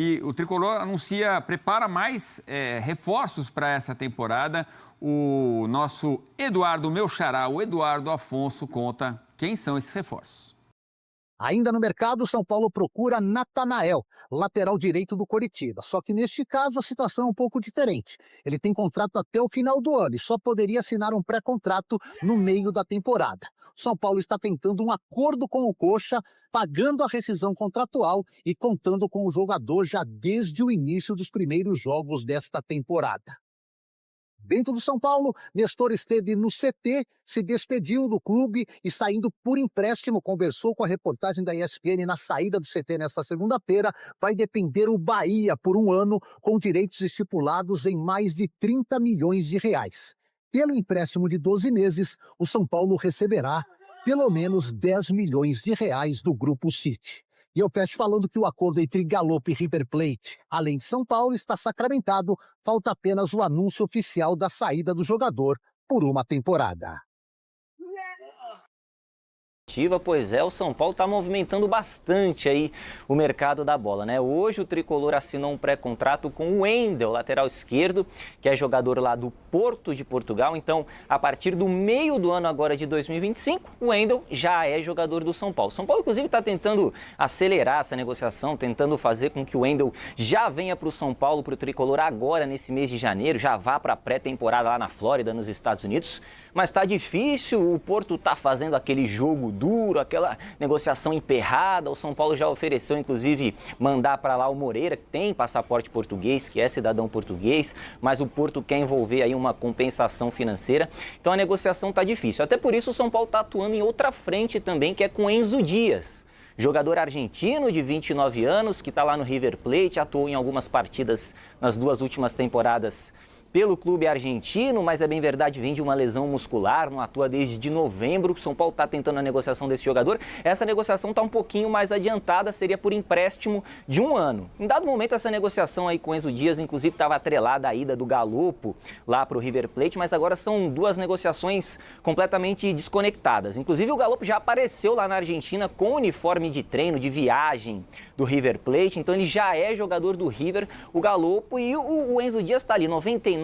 E o Tricolor prepara mais reforços para essa temporada. O nosso Eduardo, meu xará, o Eduardo Afonso, conta quem são esses reforços. Ainda no mercado, o São Paulo procura Natanael, lateral direito do Coritiba. Só que neste caso a situação é um pouco diferente. Ele tem contrato até o final do ano e só poderia assinar um pré-contrato no meio da temporada. O São Paulo está tentando um acordo com o Coxa, pagando a rescisão contratual e contando com o jogador já desde o início dos primeiros jogos desta temporada. Dentro do São Paulo, Nestor esteve no CT, se despediu do clube e saindo por empréstimo, conversou com a reportagem da ESPN na saída do CT nesta segunda-feira, vai defender o Bahia por um ano com direitos estipulados em mais de 30 milhões de reais. Pelo empréstimo de 12 meses, o São Paulo receberá pelo menos 10 milhões de reais do Grupo City. E eu fecho falando que o acordo entre Galopo e River Plate, além de São Paulo, está sacramentado. Falta apenas o anúncio oficial da saída do jogador por uma temporada. Pois é, o São Paulo está movimentando bastante aí o mercado da bola, né? Hoje o Tricolor assinou um pré-contrato com o Wendel, lateral esquerdo, que é jogador lá do Porto de Portugal. Então, a partir do meio do ano agora de 2025, o Wendel já é jogador do São Paulo. São Paulo, inclusive, está tentando acelerar essa negociação, tentando fazer com que o Wendel já venha para o São Paulo, para o Tricolor agora, nesse mês de janeiro, já vá para a pré-temporada lá na Flórida, nos Estados Unidos. Mas está difícil, o Porto está fazendo aquele jogo duro, aquela negociação emperrada. O São Paulo já ofereceu, inclusive, mandar para lá o Moreira, que tem passaporte português, que é cidadão português, mas o Porto quer envolver aí uma compensação financeira. Então a negociação está difícil. Até por isso o São Paulo está atuando em outra frente também, que é com Enzo Dias. Jogador argentino de 29 anos, que está lá no River Plate, atuou em algumas partidas nas 2 últimas temporadas pelo clube argentino, mas é bem verdade, vem de uma lesão muscular, não atua desde novembro. O São Paulo está tentando a negociação desse jogador. Essa negociação está um pouquinho mais adiantada, seria por empréstimo de 1 ano. Em dado momento, essa negociação aí com Enzo Dias, inclusive, estava atrelada à ida do Galopo lá para o River Plate, mas agora são 2 negociações completamente desconectadas. Inclusive, o Galopo já apareceu lá na Argentina com uniforme de treino, de viagem do River Plate, então ele já é jogador do River, o Galopo, e o Enzo Dias está ali, 99%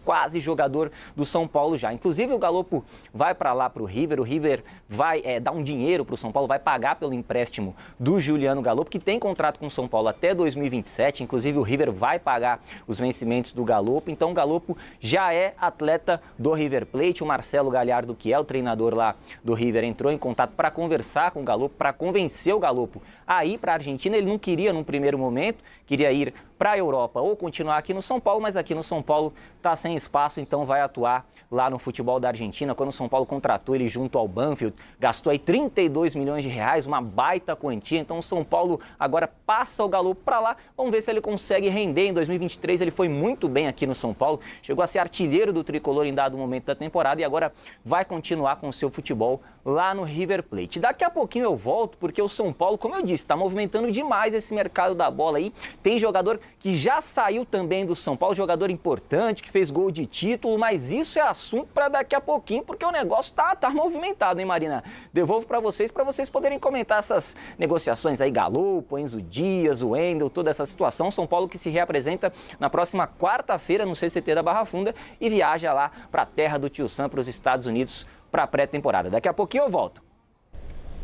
quase jogador do São Paulo já. Inclusive o Galopo vai para lá para o River vai dar um dinheiro para o São Paulo, vai pagar pelo empréstimo do Juliano Galopo, que tem contrato com o São Paulo até 2027, inclusive o River vai pagar os vencimentos do Galopo, então o Galopo já é atleta do River Plate. O Marcelo Galhardo, que é o treinador lá do River, entrou em contato para conversar com o Galopo, para convencer o Galopo a ir para a Argentina. Ele não queria num primeiro momento, queria ir para a Europa ou continuar aqui no São Paulo, mas aqui no São Paulo está sem espaço, então vai atuar lá no futebol da Argentina. Quando o São Paulo contratou ele junto ao Banfield, gastou aí 32 milhões de reais, uma baita quantia. Então o São Paulo agora passa o Galopo para lá. Vamos ver se ele consegue render. Em 2023 ele foi muito bem aqui no São Paulo, chegou a ser artilheiro do Tricolor em dado momento da temporada e agora vai continuar com o seu futebol lá no River Plate. Daqui a pouquinho eu volto, porque o São Paulo, como eu disse, está movimentando demais esse mercado da bola aí. Tem jogador que já saiu também do São Paulo, jogador importante, que fez gol de título, mas isso é assunto para daqui a pouquinho, porque o negócio tá movimentado, hein, Marina? Devolvo para vocês poderem comentar essas negociações aí, Galopo, Enzo Dias, o Wendel, toda essa situação. São Paulo que se reapresenta na próxima quarta-feira no CCT da Barra Funda e viaja lá para a terra do Tio Sam, para os Estados Unidos, para a pré-temporada. Daqui a pouquinho eu volto.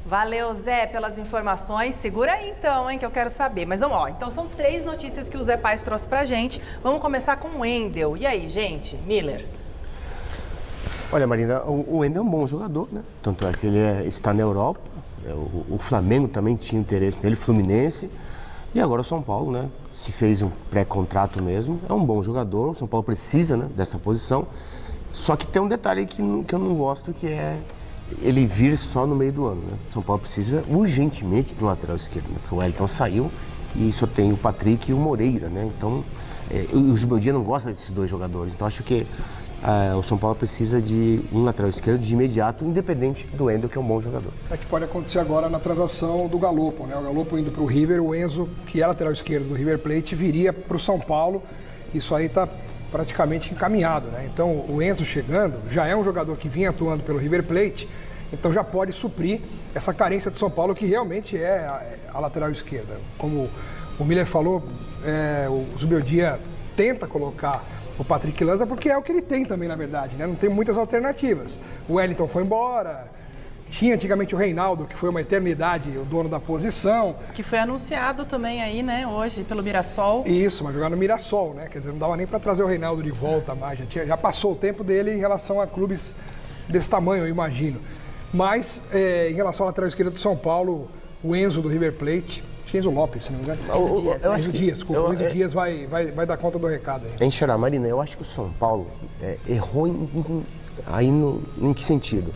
Valeu, Zé, pelas informações. Segura aí então, hein, que eu quero saber. Mas vamos lá, então são 3 notícias que o Zé Paes trouxe pra gente. Vamos começar com o Wendel. E aí, gente? Miller? Olha, Marina, o Wendel é um bom jogador, né? Tanto é que ele está na Europa. O Flamengo também tinha interesse nele, Fluminense. E agora o São Paulo, né? Se fez um pré-contrato mesmo. É um bom jogador, o São Paulo precisa, né, dessa posição. Só que tem um detalhe que eu não gosto, que é ele vir só no meio do ano, né? O São Paulo precisa urgentemente de um lateral esquerdo, né? Porque o Wellington saiu e só tem o Patrick e o Moreira, né? Então, o Zubeldia não gosta desses 2 jogadores. Então, acho que o São Paulo precisa de um lateral esquerdo de imediato, independente do Wendel, que é um bom jogador. É que pode acontecer agora na transação do Galopo, né? O Galopo indo para o River, o Enzo, que é lateral esquerdo do River Plate, viria para o São Paulo. Isso aí está praticamente encaminhado, né? Então o Enzo chegando, já é um jogador que vinha atuando pelo River Plate, então já pode suprir essa carência do São Paulo, que realmente é a lateral esquerda. Como o Miller falou, o Zubeldia tenta colocar o Patrick Lanza porque é o que ele tem também, na verdade, né? Não tem muitas alternativas. O Wellington foi embora, tinha antigamente o Reinaldo, que foi uma eternidade, o dono da posição. Que foi anunciado também aí, né, hoje, pelo Mirassol. Isso, mas jogar no Mirassol, né? Quer dizer, não dava nem para trazer o Reinaldo de volta mais, já passou o tempo dele em relação a clubes desse tamanho, eu imagino. Mas, em relação à lateral esquerda do São Paulo, o Enzo do River Plate, Enzo Lopes, se não me engano. Enzo Dias, desculpa. O Enzo Dias vai dar conta do recado aí. Em Xará, Marina, eu acho que o São Paulo errou em que sentido?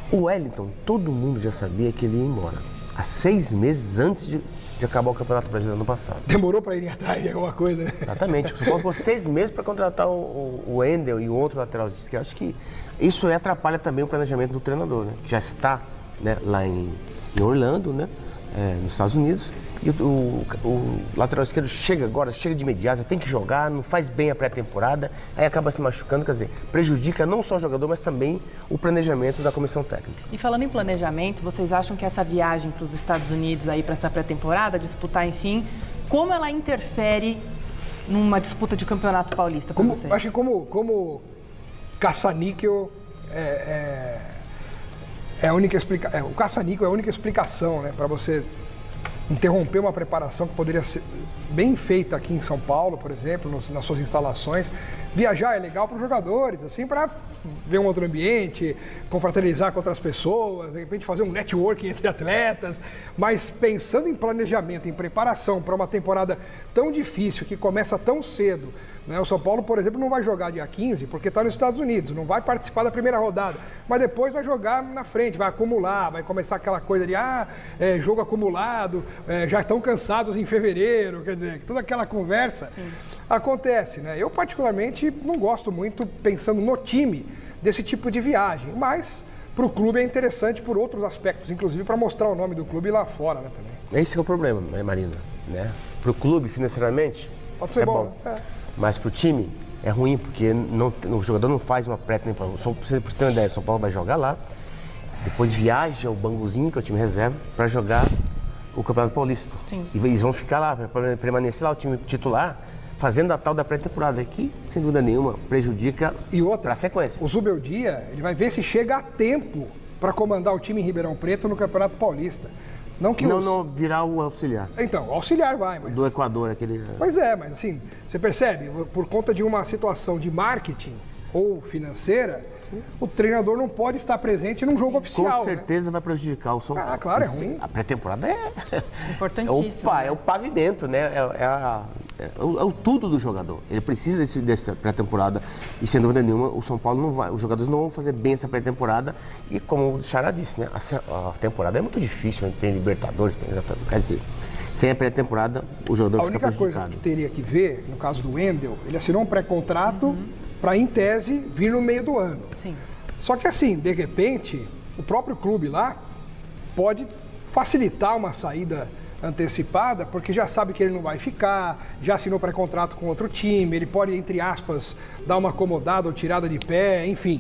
O Wellington, todo mundo já sabia que ele ia embora. Há 6 meses antes de acabar o Campeonato Brasileiro ano passado. Demorou para ir atrás de alguma coisa, né? Exatamente. O São Paulo ficou 6 meses para contratar o Wendel e o outro lateral esquerdo. Acho que isso atrapalha também o planejamento do treinador, né? Que já está, né, lá em Orlando, né? Nos Estados Unidos, e o lateral esquerdo chega de imediato, tem que jogar, não faz bem a pré-temporada, aí acaba se machucando, quer dizer, prejudica não só o jogador, mas também o planejamento da comissão técnica. E falando em planejamento, vocês acham que essa viagem para os Estados Unidos aí para essa pré-temporada, disputar, enfim, como ela interfere numa disputa de campeonato paulista para você? Acho que como caça-níquel a única o caça-níquel é a única explicação, né, para você interromper uma preparação que poderia ser bem feita aqui em São Paulo, por exemplo, nas suas instalações. Viajar é legal para os jogadores, assim, para ver um outro ambiente, confraternizar com outras pessoas, de repente fazer um networking entre atletas, mas pensando em planejamento, em preparação para uma temporada tão difícil, que começa tão cedo, né? O São Paulo, por exemplo, não vai jogar dia 15 porque está nos Estados Unidos, não vai participar da primeira rodada, mas depois vai jogar na frente, vai acumular, vai começar aquela coisa de jogo acumulado, já estão cansados em fevereiro, quer dizer, toda aquela conversa. Sim. Acontece, né? Eu particularmente não gosto muito, pensando no time, desse tipo de viagem, mas para o clube é interessante por outros aspectos, inclusive para mostrar o nome do clube lá fora, né, também. Esse é o problema, né, Marina? Né? Para o clube, financeiramente, pode ser bom. Mas para o time é ruim, porque o jogador não faz uma pré-temporada. Para você ter uma ideia, o São Paulo vai jogar lá, depois viaja ao Banguzinho, que é o time reserva, para jogar o Campeonato Paulista. Sim. E eles vão ficar lá, para permanecer lá o time titular, fazendo a tal da pré-temporada, que, sem dúvida nenhuma, prejudica para a sequência. O Zubeldia, ele vai ver se chega a tempo para comandar o time em Ribeirão Preto no Campeonato Paulista. Não virar o auxiliar. Então, o auxiliar vai. Mas... Do Equador, aquele... Pois é, mas assim, você percebe, por conta de uma situação de marketing ou financeira, o treinador não pode estar presente num jogo oficial. Com certeza, né? Vai prejudicar o São Paulo. Ah, claro, é ruim. A pré-temporada importantíssimo. É o pavimento, né? É o tudo do jogador. Ele precisa dessa pré-temporada e, sem dúvida nenhuma, o São Paulo não vai. Os jogadores não vão fazer bem essa pré-temporada e, como o Xará disse, né? A temporada é muito difícil, né? Tem Libertadores, quer dizer, sem a pré-temporada, o jogador fica prejudicado. A única coisa que teria que ver, no caso do Wendel, ele assinou um pré-contrato para, em tese, vir no meio do ano. Sim. Só que assim, de repente, o próprio clube lá pode facilitar uma saída antecipada, porque já sabe que ele não vai ficar, já assinou pré-contrato com outro time, ele pode, entre aspas, dar uma acomodada ou tirada de pé, enfim.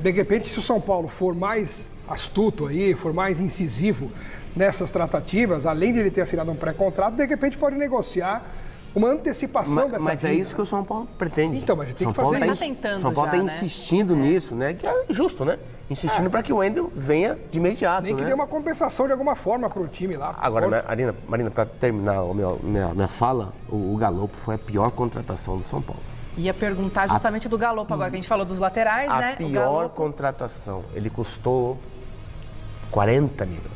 De repente, se o São Paulo for mais astuto aí, for mais incisivo nessas tratativas, além de ele ter assinado um pré-contrato, de repente pode negociar uma antecipação dessa Mas é isso que o São Paulo pretende. Então, mas você tem que fazer isso. São Paulo está insistindo nisso, né? Que é justo, né? Insistindo para que o Wendel venha de imediato. Nem que dê uma compensação de alguma forma para o time lá. Agora, Marina, para terminar minha fala, o Galopo foi a pior contratação do São Paulo. Ia perguntar justamente do Galopo agora, que a gente falou dos laterais, né? A pior contratação. Ele custou 40 milhões.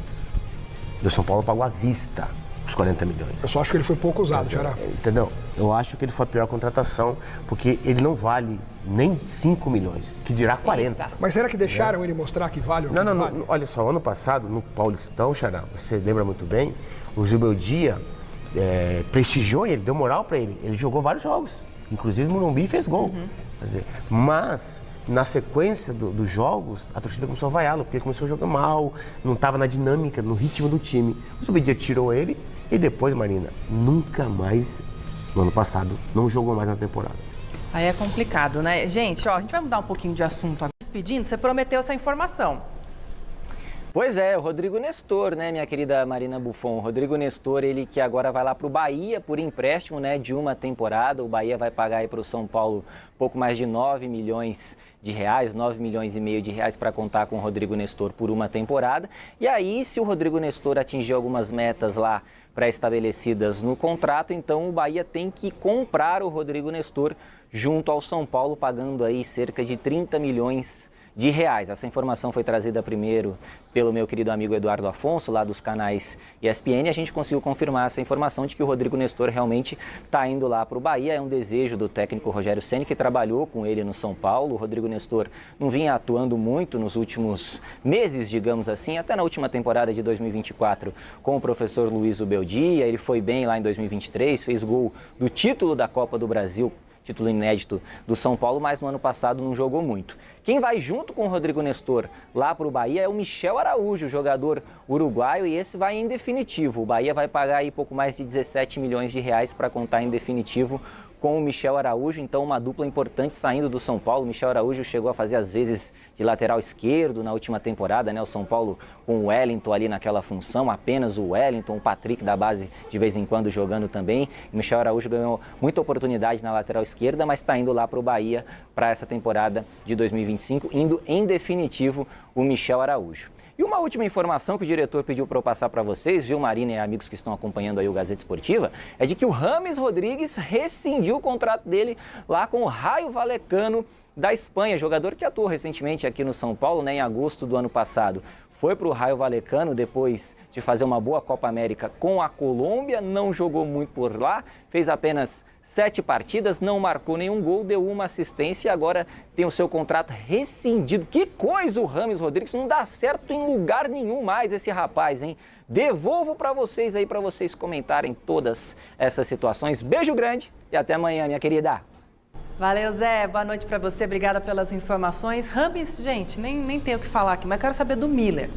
O São Paulo pagou à vista os 40 milhões. Eu só acho que ele foi pouco usado, Xará. Entendeu? Eu acho que ele foi a pior contratação, porque ele não vale nem 5 milhões, que dirá 40. Mas será que deixaram ele mostrar que vale ou não vale? Olha só, ano passado, no Paulistão, Xará, você lembra muito bem, o Zubeldia prestigiou ele, deu moral para ele. Ele jogou vários jogos, inclusive no Morumbi fez gol. Quer dizer, mas na sequência dos jogos, a torcida começou a vaiá-lo, porque ele começou a jogar mal, não estava na dinâmica, no ritmo do time. O Zubeldia tirou ele e depois, Marina, nunca mais, no ano passado, não jogou mais na temporada. Aí é complicado, né? Gente, a gente vai mudar um pouquinho de assunto agora. Despedindo, você prometeu essa informação. Pois é, o Rodrigo Nestor, né, minha querida Marina Buffon? O Rodrigo Nestor, ele que agora vai lá para o Bahia por empréstimo, né, de uma temporada. O Bahia vai pagar aí para o São Paulo pouco mais de 9 milhões de reais, 9 milhões e meio de reais para contar com o Rodrigo Nestor por uma temporada. E aí, se o Rodrigo Nestor atingir algumas metas lá pré-estabelecidas no contrato, então o Bahia tem que comprar o Rodrigo Nestor junto ao São Paulo, pagando aí cerca de 30 milhões de reais. Essa informação foi trazida primeiro pelo meu querido amigo Eduardo Afonso, lá dos canais ESPN. A gente conseguiu confirmar essa informação de que o Rodrigo Nestor realmente está indo lá para o Bahia. É um desejo do técnico Rogério Ceni, que trabalhou com ele no São Paulo. O Rodrigo Nestor não vinha atuando muito nos últimos meses, digamos assim, até na última temporada de 2024 com o professor Luiz Ubeldia. Ele foi bem lá em 2023, fez gol do título da Copa do Brasil, título inédito do São Paulo, mas no ano passado não jogou muito. Quem vai junto com o Rodrigo Nestor lá para o Bahia é o Michel Araújo, jogador uruguaio, e esse vai em definitivo. O Bahia vai pagar aí pouco mais de 17 milhões de reais para contar em definitivo com o Michel Araújo, então uma dupla importante saindo do São Paulo. O Michel Araújo chegou a fazer às vezes de lateral esquerdo na última temporada, né? O São Paulo com o Wellington ali naquela função, apenas o Wellington, o Patrick da base de vez em quando jogando também. O Michel Araújo ganhou muita oportunidade na lateral esquerda, mas está indo lá para o Bahia para essa temporada de 2025, indo em definitivo o Michel Araújo. E uma última informação que o diretor pediu para eu passar para vocês, viu, Marina e amigos que estão acompanhando aí o Gazeta Esportiva, é de que o Rames Rodrigues rescindiu o contrato dele lá com o Rayo Vallecano da Espanha, jogador que atuou recentemente aqui no São Paulo, né, em agosto do ano passado. Foi para o Rayo Vallecano depois de fazer uma boa Copa América com a Colômbia, não jogou muito por lá, fez apenas 7 partidas, não marcou nenhum gol, deu uma assistência e agora tem o seu contrato rescindido. Que coisa o Rames Rodrigues, não dá certo em lugar nenhum mais esse rapaz, hein? Devolvo para vocês aí, para vocês comentarem todas essas situações. Beijo grande e até amanhã, minha querida. Valeu, Zé. Boa noite para você. Obrigada pelas informações. Rames, gente, nem tenho o que falar aqui, mas quero saber do Miller.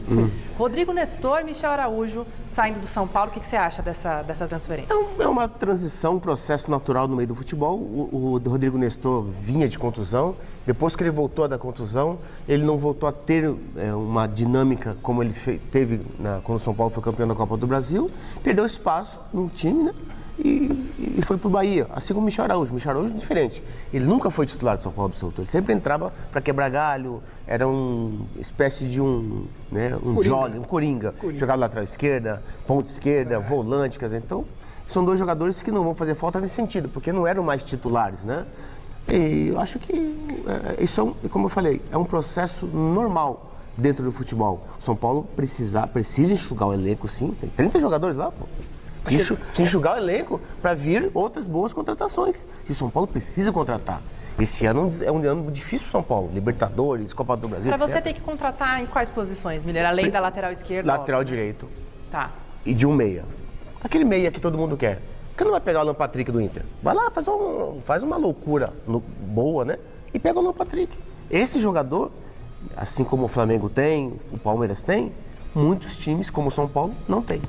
Rodrigo Nestor e Michel Araújo saindo do São Paulo. O que você acha dessa transferência? É uma transição, um processo natural no meio do futebol. O Rodrigo Nestor vinha de contusão. Depois que ele voltou da contusão, ele não voltou a ter uma dinâmica como ele teve quando o São Paulo foi campeão da Copa do Brasil. Perdeu espaço no time, né? E foi pro Bahia, assim como o Michel Araújo. O Michel Araújo é diferente. Ele nunca foi titular do São Paulo absoluto. Ele sempre entrava para quebrar galho, era uma espécie de um coringa. Jogava lateral esquerda, ponta esquerda, volante, quer dizer, então são dois jogadores que não vão fazer falta nesse sentido, porque não eram mais titulares, né? E eu acho que isso como eu falei, é um processo normal dentro do futebol. O São Paulo precisa enxugar o elenco, sim. Tem 30 jogadores lá, pô. Enxugar o elenco para vir outras boas contratações. E o São Paulo precisa contratar. Esse ano é um ano difícil para o São Paulo. Libertadores, Copa do Brasil, Para você ter que contratar em quais posições, Miller? Além da lateral esquerda? Lateral direito. Tá. E de um meia. Aquele meia que todo mundo quer. Por que não vai pegar o Alan Patrick do Inter? Vai lá, faz uma loucura boa, né? E pega o Alan Patrick. Esse jogador, assim como o Flamengo tem, o Palmeiras tem, muitos times como o São Paulo não tem.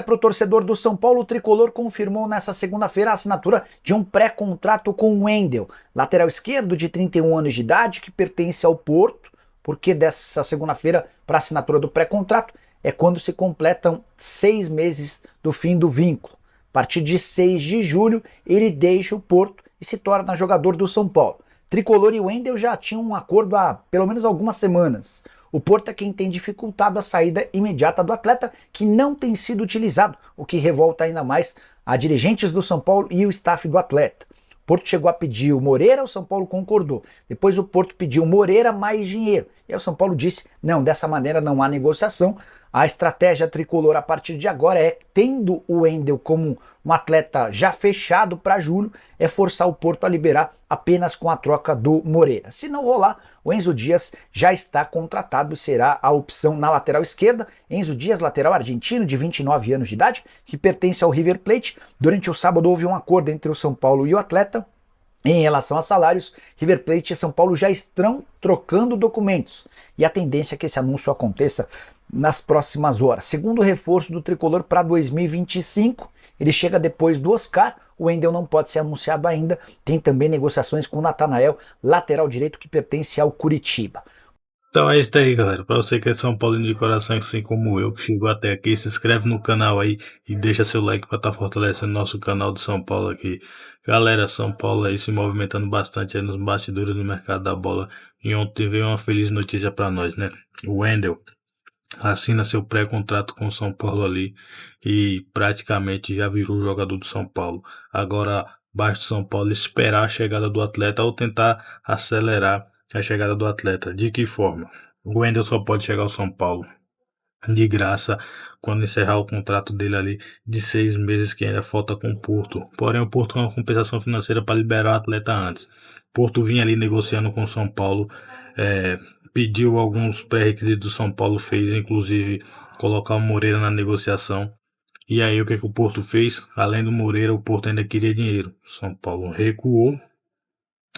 Para o torcedor do São Paulo, o tricolor confirmou nesta segunda-feira a assinatura de um pré-contrato com o Wendel, lateral esquerdo de 31 anos de idade, que pertence ao Porto, porque dessa segunda-feira, para a assinatura do pré-contrato, é quando se completam 6 meses do fim do vínculo. A partir de 6 de julho, ele deixa o Porto e se torna jogador do São Paulo. Tricolor e Wendel já tinham um acordo há pelo menos algumas semanas. O Porto é quem tem dificultado a saída imediata do atleta, que não tem sido utilizado, o que revolta ainda mais a dirigentes do São Paulo e o staff do atleta. O Porto chegou a pedir o Moreira, o São Paulo concordou. Depois o Porto pediu o Moreira mais dinheiro. E aí o São Paulo disse, não, dessa maneira não há negociação. A estratégia tricolor a partir de agora é, tendo o Wendel como um atleta já fechado para julho, é forçar o Porto a liberar apenas com a troca do Moreira. Se não rolar, o Enzo Dias já está contratado e será a opção na lateral esquerda. Enzo Dias, lateral argentino de 29 anos de idade, que pertence ao River Plate. Durante o sábado houve um acordo entre o São Paulo e o atleta. Em relação a salários, River Plate e São Paulo já estão trocando documentos. E a tendência é que esse anúncio aconteça nas próximas horas. Segundo o reforço do tricolor para 2025, ele chega depois do Oscar. O Wendel não pode ser anunciado ainda. Tem também negociações com o Natanael, lateral direito que pertence ao Curitiba. Então é isso aí, galera. Pra você que é São Paulino de coração, assim como eu, que chegou até aqui, se inscreve no canal aí e deixa seu like pra estar fortalecendo nosso canal do São Paulo aqui. Galera, São Paulo aí se movimentando bastante aí nos bastidores do mercado da bola. E ontem veio uma feliz notícia pra nós, né? O Wendel assina seu pré-contrato com o São Paulo ali e praticamente já virou jogador do São Paulo. Agora basta o São Paulo esperar a chegada do atleta ou tentar acelerar a chegada do atleta. De que forma? O Wendel só pode chegar ao São Paulo de graça quando encerrar o contrato dele ali de 6 meses que ainda falta com o Porto. Porém, o Porto tem uma compensação financeira para liberar o atleta antes. O Porto vinha ali negociando com o São Paulo, é, pediu alguns pré-requisitos do São Paulo, fez inclusive colocar o Moreira na negociação. E aí o que o Porto fez? Além do Moreira, o Porto ainda queria dinheiro. O São Paulo recuou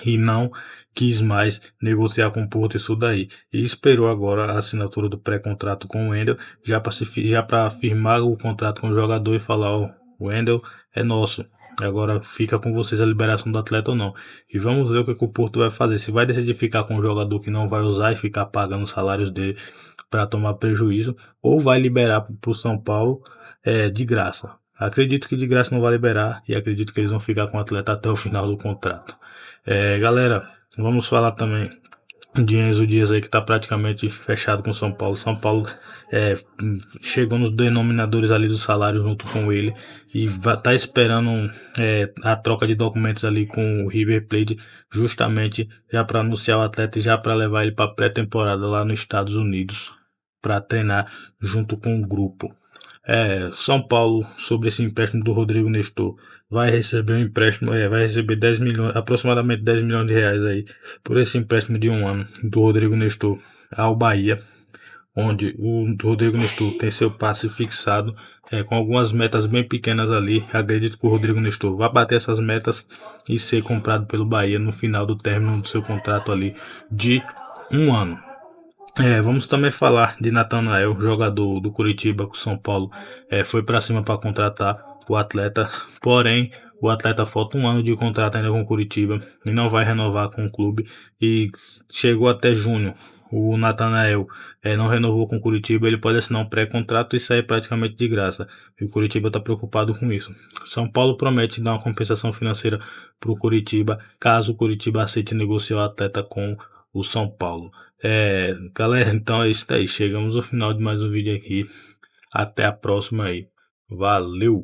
e não quis mais negociar com o Porto isso daí. E esperou agora a assinatura do pré-contrato com o Wendel, já para firmar o contrato com o jogador e falar, ó, o Wendel é nosso. Agora fica com vocês a liberação do atleta ou não. E vamos ver o que o Porto vai fazer. Se vai decidir ficar com um jogador que não vai usar e ficar pagando os salários dele para tomar prejuízo, ou vai liberar para o São Paulo de graça. Acredito que de graça não vai liberar e acredito que eles vão ficar com o atleta até o final do contrato. Galera, vamos falar também de Enzo Dias aí, que tá praticamente fechado com São Paulo. São Paulo chegou nos denominadores ali do salário junto com ele e tá esperando a troca de documentos ali com o River Plate, justamente já para anunciar o atleta e já para levar ele para pré-temporada lá nos Estados Unidos para treinar junto com o grupo. São Paulo, sobre esse empréstimo do Rodrigo Nestor, vai receber um empréstimo, vai receber 10 milhões, aproximadamente 10 milhões de reais aí, por esse empréstimo de 1 ano do Rodrigo Nestor ao Bahia, onde o Rodrigo Nestor tem seu passe fixado, com algumas metas bem pequenas ali. Acredito que o Rodrigo Nestor vai bater essas metas e ser comprado pelo Bahia no final do término do seu contrato ali de 1 ano. Vamos também falar de Natanael, jogador do Curitiba com São Paulo. Foi para cima para contratar o atleta, porém o atleta falta 1 ano de contrato ainda com o Curitiba e não vai renovar com o clube. E chegou até junho. O Natanael não renovou com o Curitiba, ele pode assinar um pré-contrato e sair praticamente de graça. E o Curitiba está preocupado com isso. São Paulo promete dar uma compensação financeira para o Curitiba, caso o Curitiba aceite negociar o atleta com o São Paulo. Galera, então é isso daí. Chegamos ao final de mais um vídeo aqui. Até a próxima aí. Valeu!